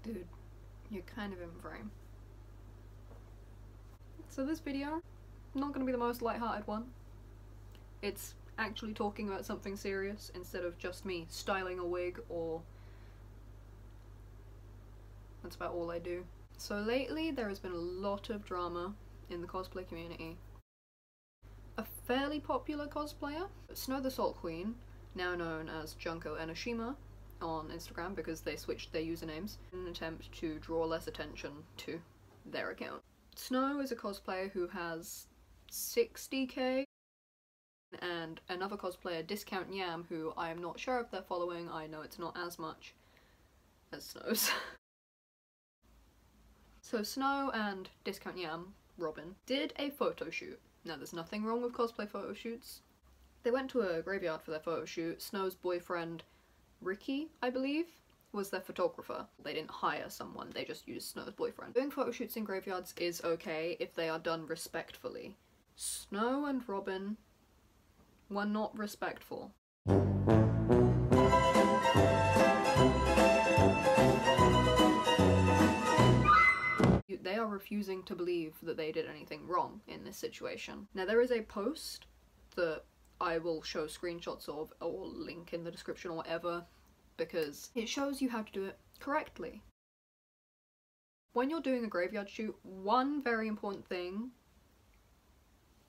Dude, you're kind of in frame. So this video, not gonna be the most lighthearted one. It's actually talking about something serious instead of just me styling a wig, or that's about all I do. So lately there has been a lot of drama in the cosplay community. A fairly popular cosplayer, SnowTheSaltQueen, now known as Junko Enoshima on Instagram because they switched their usernames in an attempt to draw less attention to their account. Snow is a cosplayer who has 60k, and another cosplayer, Discount Yam, who I am not sure if they're following. I know it's not as much as Snow's. So Snow and Discount Yam, Robin, did a photo shoot. Now there's nothing wrong with cosplay photo shoots. They went to a graveyard for their photo shoot. Snow's boyfriend, Ricky, I believe, was their photographer. They didn't hire someone, they just used Snow's boyfriend. Doing photo shoots in graveyards is okay if they are done respectfully. Snow and Robin were not respectful. They are refusing to believe that they did anything wrong in this situation. Now there is a post that I will show screenshots of or link in the description or whatever, because it shows you how to do it correctly. When you're doing a graveyard shoot, one very important thing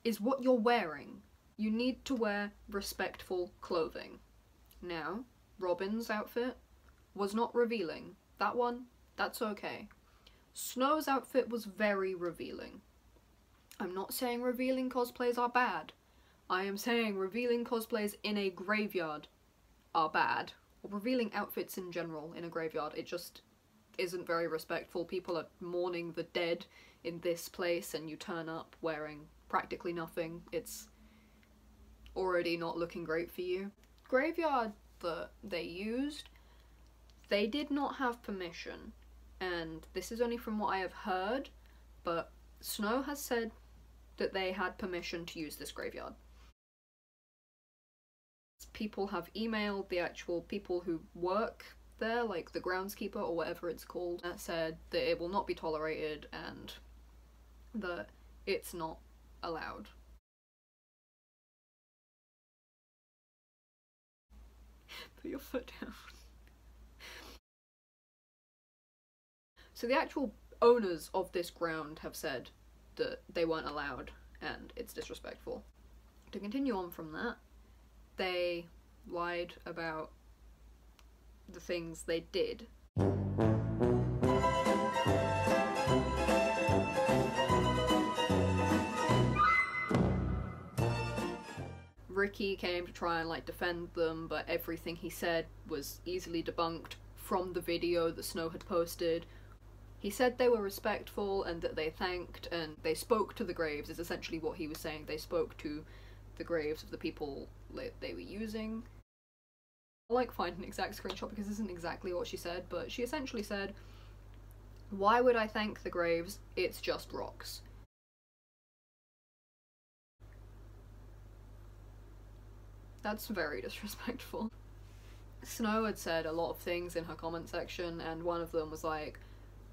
is what you're wearing. You need to wear respectful clothing. Now, Robin's outfit was not revealing. That one, that's okay. Snow's outfit was very revealing. I'm not saying revealing cosplays are bad. I am saying revealing cosplays in a graveyard are bad. Or revealing outfits in general in a graveyard, it just isn't very respectful. People are mourning the dead in this place and you turn up wearing practically nothing. It's already not looking great for you. Graveyard that they used, they did not have permission. And this is only from what I have heard, but Snow has said that they had permission to use this graveyard. People have emailed the actual people who work there, like the groundskeeper or whatever it's called, that said that it will not be tolerated and that it's not allowed. Put your foot down. So the actual owners of this ground have said that they weren't allowed and it's disrespectful. To continue on from that, they lied about the things they did. Ricky came to try and like defend them, but everything he said was easily debunked from the video that Snow had posted. He said they were respectful and that they thanked and they spoke to the graves, is essentially what he was saying. They spoke to the graves of the people they were using. I'll like find an exact screenshot because this isn't exactly what she said, but she essentially said, "Why would I thank the graves? It's just rocks." That's very disrespectful. Snow had said a lot of things in her comment section, and one of them was like,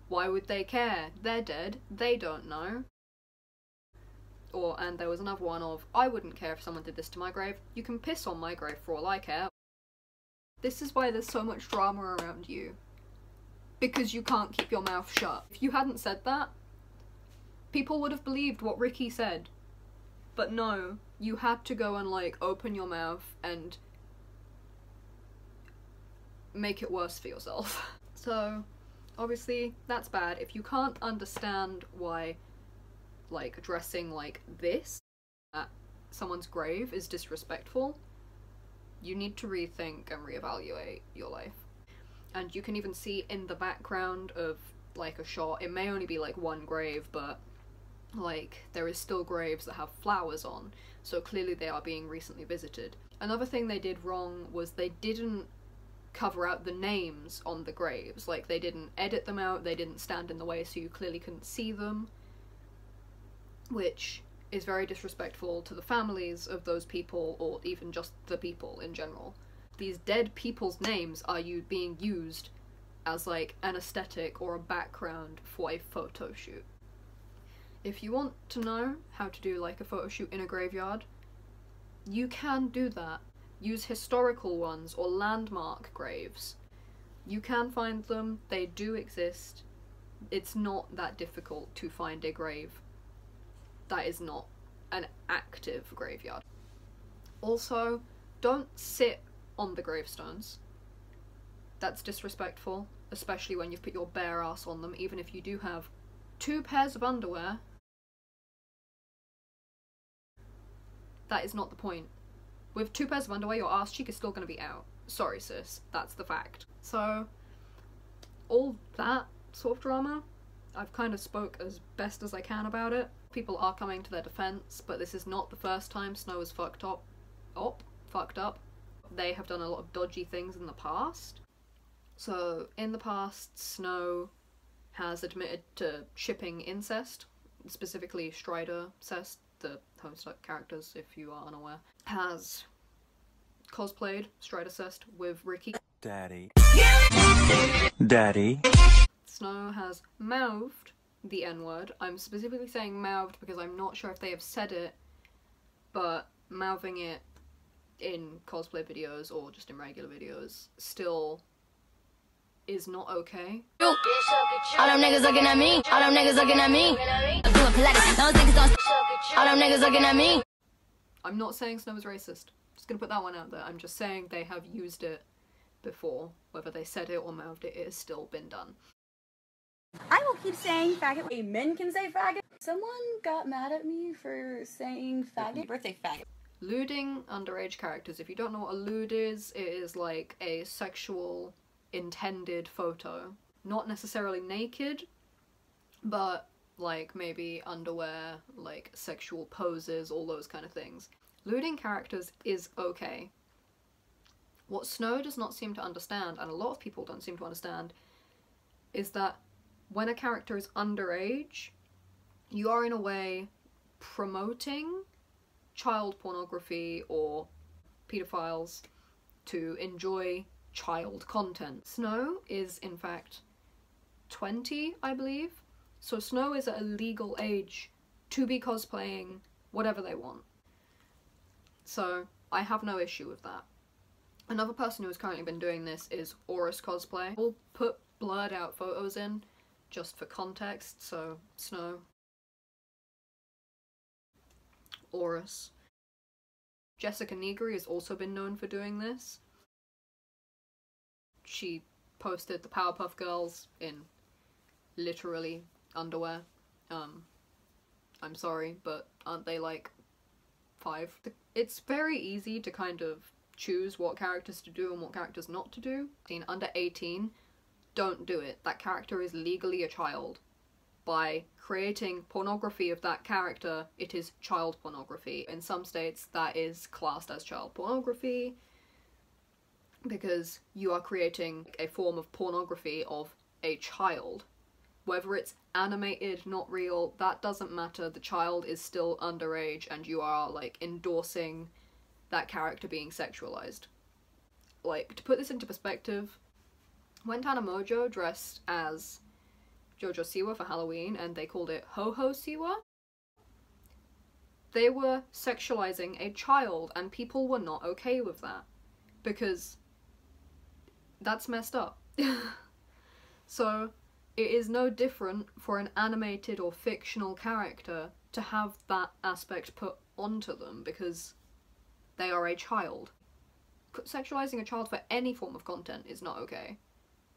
"Why would they care? They're dead. They don't know." And there was another one of, "I wouldn't care if someone did this to my grave. You can piss on my grave for all I care." This is why there's so much drama around you. Because you can't keep your mouth shut. If you hadn't said that, people would have believed what Ricky said. But no, you had to go and like open your mouth and make it worse for yourself. So obviously that's bad. If you can't understand why like dressing like this at someone's grave is disrespectful, you need to rethink and reevaluate your life. And you can even see in the background of like a shot, it may only be like one grave, but like there is still graves that have flowers on, so clearly they are being recently visited. Another thing they did wrong was they didn't cover out the names on the graves. Like they didn't edit them out, they didn't stand in the way so you clearly couldn't see them, which is very disrespectful to the families of those people, or even just the people in general. These dead people's names are being used as like an aesthetic or a background for a photo shoot. If you want to know how to do like a photo shoot in a graveyard, you can do that. Use historical ones or landmark graves. You can find them, they do exist. It's not that difficult to find a grave that is not an active graveyard. Also, don't sit on the gravestones. That's disrespectful, especially when you've put your bare ass on them, even if you do have 2 pairs of underwear. That is not the point. With 2 pairs of underwear, your ass cheek is still gonna be out. Sorry sis, that's the fact. So, all that sort of drama, I've kind of spoke as best as I can about it. People are coming to their defense, but this is not the first time Snow has fucked up. They have done a lot of dodgy things in the past. So, in the past, Snow has admitted to shipping incest, specifically Strider Cest, the Homestuck characters, if you are unaware, has cosplayed Strider Cest with Ricky. Daddy. Daddy. Snow has mouthed the N-word. I'm specifically saying mouthed because I'm not sure if they have said it, but mouthing it in cosplay videos or just in regular videos still is not okay. All them niggas looking at me. All them niggas looking at me. All them niggas looking at me. I'm not saying Snow is racist. Just gonna put that one out there. I'm just saying they have used it before. Whether they said it or mouthed it, it has still been done. I will keep saying faggot. Men can say faggot. Someone got mad at me for saying faggot. Birthday faggot. Lewding underage characters. If you don't know what a lewd is, it is like a sexual intended photo. Not necessarily naked, but like maybe underwear, like sexual poses, all those kind of things. Lewding characters is okay. What Snow does not seem to understand, and a lot of people don't seem to understand, is that when a character is underage, you are in a way promoting child pornography or pedophiles to enjoy child content. Snow is in fact 20, I believe, so Snow is at a legal age to be cosplaying whatever they want. So I have no issue with that. Another person who has currently been doing this is AuressCosplay. We'll put blurred out photos in just for context, so Snow, Auress. Jessica Negri has also been known for doing this. She posted the Powerpuff Girls in literally underwear. I'm sorry, but aren't they like 5? It's very easy to kind of choose what characters to do and what characters not to do. Under 18, don't do it. That character is legally a child. By creating pornography of that character, it is child pornography. In some states, that is classed as child pornography because you are creating a form of pornography of a child. Whether it's animated, not real, that doesn't matter. The child is still underage and you are like endorsing that character being sexualized. Like, to put this into perspective, when Tana Mojo dressed as Jojo Siwa for Halloween and they called it Ho-Ho Siwa, they were sexualizing a child and people were not okay with that because that's messed up. So it is no different for an animated or fictional character to have that aspect put onto them because they are a child. Sexualizing a child for any form of content is not okay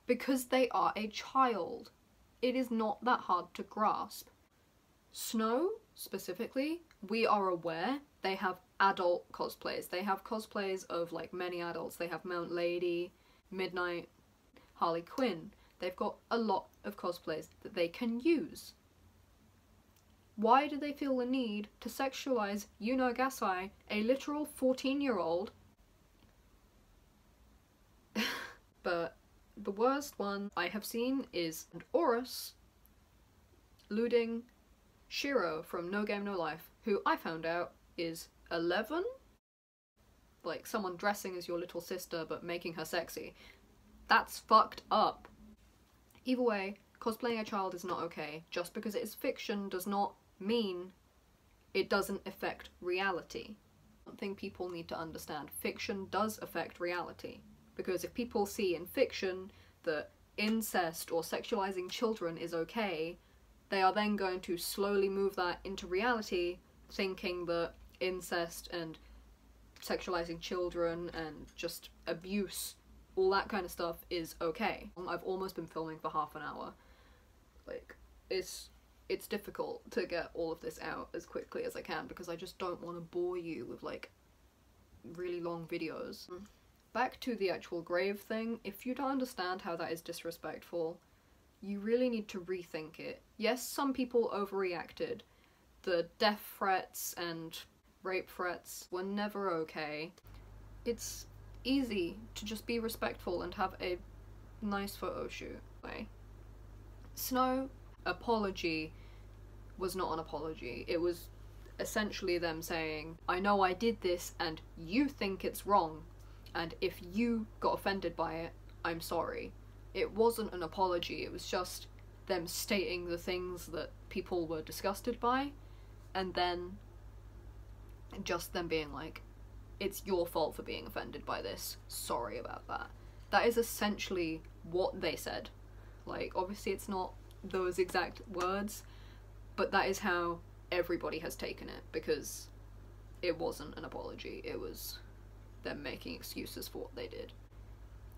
because they are a child. It is not that hard to grasp. Snow, specifically, we are aware they have adult cosplays. They have cosplays of like many adults. They have Mount Lady, Midnight, Harley Quinn. They've got a lot of cosplays that they can use. Why do they feel the need to sexualize Yuno Gasai, a literal 14-year-old? But the worst one I have seen is Auress lewding Shiro from No Game No Life, who I found out is 11? Like someone dressing as your little sister but making her sexy. That's fucked up. Either way, cosplaying a child is not okay. Just because it is fiction does not mean it doesn't affect reality. I think people need to understand fiction does affect reality, because if people see in fiction that incest or sexualizing children is okay, they are then going to slowly move that into reality, thinking that incest and sexualizing children and just abuse, all that kind of stuff, is okay. I've almost been filming for half an hour. Like, it's difficult to get all of this out as quickly as I can because I just don't want to bore you with like really long videos. Back to the actual grave thing, if you don't understand how that is disrespectful, you really need to rethink it. Yes, some people overreacted. The death threats and rape threats were never okay. It's easy to just be respectful and have a nice photo shoot. Anyway, Snow apology was not an apology. It was essentially them saying, I know I did this and you think it's wrong, and if you got offended by it, I'm sorry. It wasn't an apology, it was just them stating the things that people were disgusted by, and then just them being like, it's your fault for being offended by this, sorry about that. That is essentially what they said. Like, obviously it's not those exact words, but that is how everybody has taken it, because it wasn't an apology, it was them making excuses for what they did.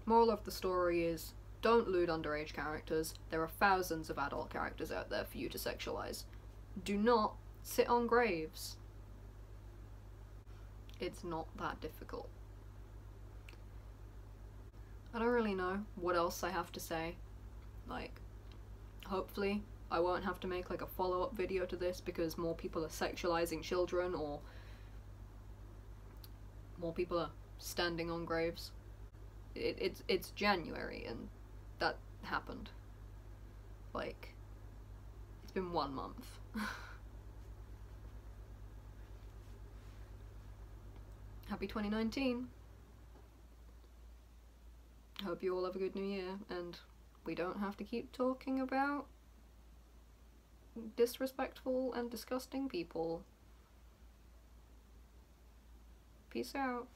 Moral of the story is, don't lewd underage characters. There are thousands of adult characters out there for you to sexualize. Do not sit on graves. It's not that difficult. I don't really know what else I have to say. Like, hopefully I won't have to make like a follow-up video to this because more people are sexualizing children or more people are standing on graves. It's January and that happened. Like, it's been 1 month. Happy 2019. Hope you all have a good new year, and we don't have to keep talking about disrespectful and disgusting people. Peace out.